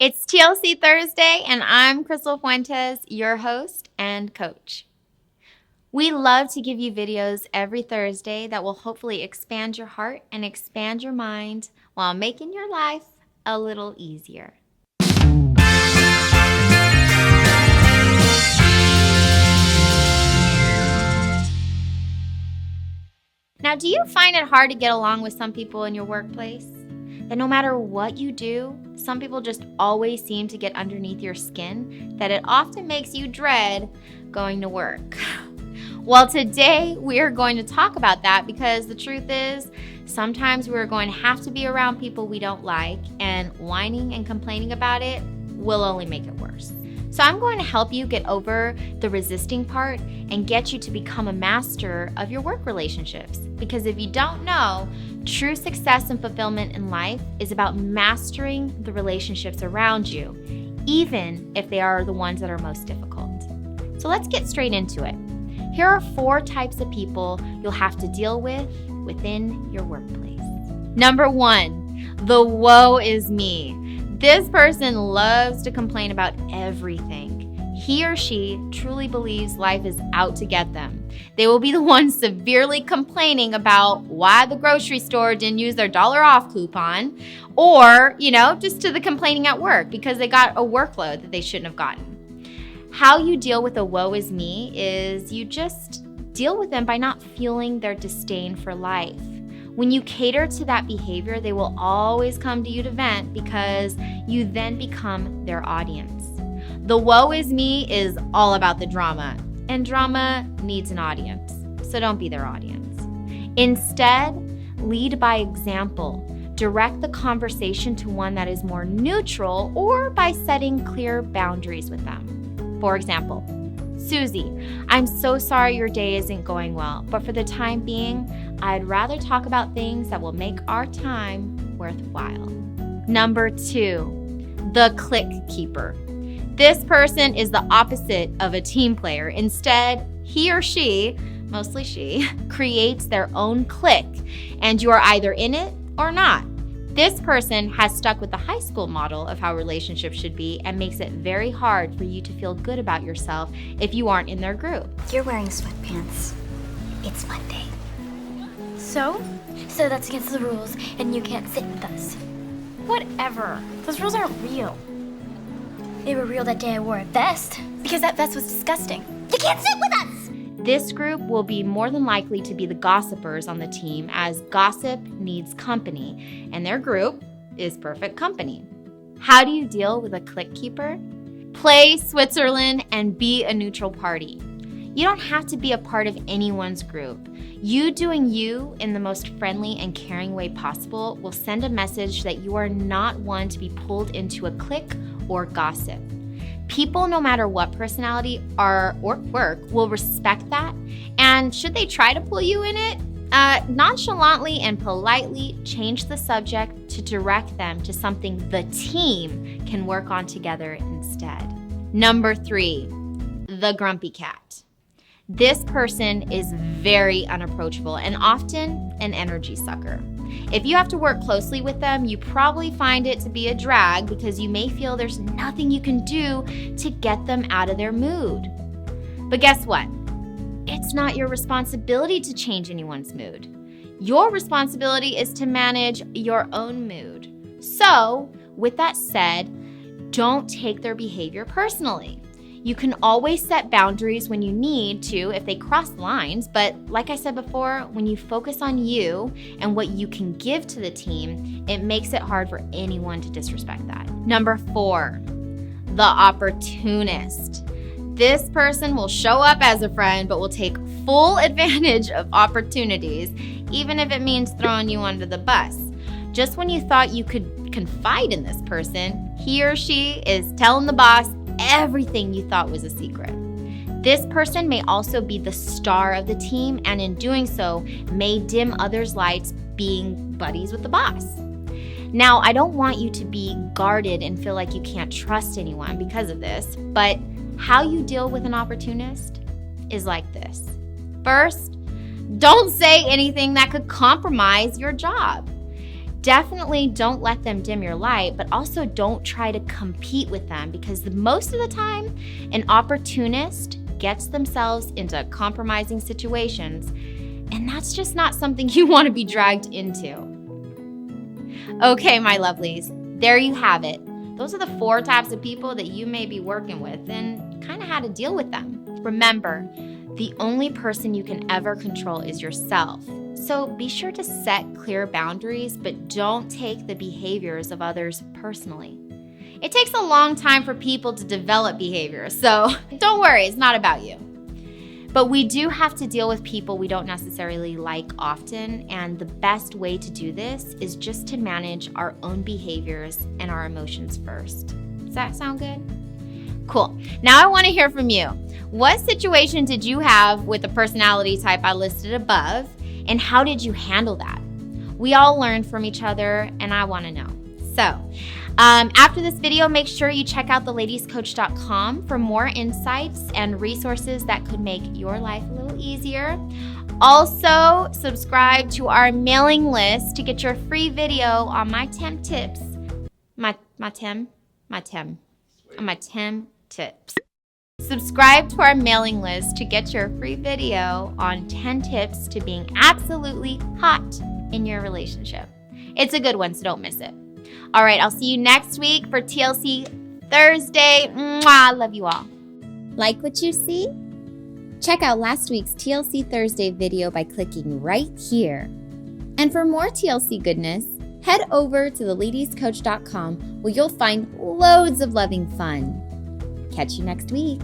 It's TLC Thursday, and I'm Crystal Fuentes, your host and coach. We love to give you videos every Thursday that will hopefully expand your heart and expand your mind while making your life a little easier. Now, do you find it hard to get along with some people in your workplace? That no matter what you do, some people just always seem to get underneath your skin, that it often makes you dread going to work. Well, today we are going to talk about that because the truth is, sometimes we're going to have to be around people we don't like, and whining and complaining about it will only make it worse. So I'm going to help you get over the resisting part and get you to become a master of your work relationships. Because if you don't know, true success and fulfillment in life is about mastering the relationships around you, even if they are the ones that are most difficult. So let's get straight into it. Here are 4 types of people you'll have to deal with within your workplace. Number 1, the woe is me. This person loves to complain about everything. He or she truly believes life is out to get them. They will be the ones severely complaining about why the grocery store didn't use their $1 off coupon, or, just to the complaining at work because they got a workload that they shouldn't have gotten. How you deal with a woe is me is you just deal with them by not feeling their disdain for life. When you cater to that behavior, they will always come to you to vent because you then become their audience. The woe is me is all about the drama, and drama needs an audience, so don't be their audience. Instead, lead by example. Direct the conversation to one that is more neutral, or by setting clear boundaries with them. For example, Susie, I'm so sorry your day isn't going well, but for the time being, I'd rather talk about things that will make our time worthwhile. Number 2, the click keeper. This person is the opposite of a team player. Instead, he or she, mostly she, creates their own clique, and you are either in it or not. This person has stuck with the high school model of how relationships should be and makes it very hard for you to feel good about yourself if you aren't in their group. You're wearing sweatpants. It's Monday. So? So that's against the rules, and you can't sit with us. Whatever. Those rules aren't real. They were real that day I wore a vest. Because that vest was disgusting. You can't sit with us! This group will be more than likely to be the gossipers on the team, as gossip needs company, and their group is perfect company. How do you deal with a clique keeper? Play Switzerland and be a neutral party. You don't have to be a part of anyone's group. You doing you in the most friendly and caring way possible will send a message that you are not one to be pulled into a clique or gossip. People, no matter what personality or work, will respect that. And should they try to pull you in it, nonchalantly and politely change the subject to direct them to something the team can work on together instead. Number 3, the grumpy cat. This person is very unapproachable and often an energy sucker. If you have to work closely with them, you probably find it to be a drag because you may feel there's nothing you can do to get them out of their mood. But guess what? It's not your responsibility to change anyone's mood. Your responsibility is to manage your own mood. So, with that said, don't take their behavior personally. You can always set boundaries when you need to if they cross lines, but like I said before, when you focus on you and what you can give to the team, it makes it hard for anyone to disrespect that. Number 4, the opportunist. This person will show up as a friend, but will take full advantage of opportunities, even if it means throwing you under the bus. Just when you thought you could confide in this person, he or she is telling the boss everything you thought was a secret. This person may also be the star of the team, and in doing so, may dim others' lights being buddies with the boss. Now, I don't want you to be guarded and feel like you can't trust anyone because of this, but how you deal with an opportunist is like this. First, don't say anything that could compromise your job. Definitely don't let them dim your light, but also don't try to compete with them, because most of the time, an opportunist gets themselves into compromising situations, and that's just not something you want to be dragged into. Okay, my lovelies, there you have it. Those are the 4 types of people that you may be working with and kind of how to deal with them. Remember, the only person you can ever control is yourself. So be sure to set clear boundaries, but don't take the behaviors of others personally. It takes a long time for people to develop behavior, so don't worry, it's not about you. But we do have to deal with people we don't necessarily like often, and the best way to do this is just to manage our own behaviors and our emotions first. Does that sound good? Cool. Now I want to hear from you. What situation did you have with the personality type I listed above, and how did you handle that? We all learn from each other, and I want to know. So, after this video, make sure you check out theladiescoach.com for more insights and resources that could make your life a little easier. Also, subscribe to our mailing list to get your free video on my 10 tips. My 10 tips. Subscribe to our mailing list to get your free video on 10 tips to being absolutely hot in your relationship. It's a good one, so don't miss it. All right, I'll see you next week for TLC Thursday. Mwah, I love you all. Like what you see? Check out last week's TLC Thursday video by clicking right here. And for more TLC goodness, head over to theladiescoach.com where you'll find loads of loving fun. Catch you next week.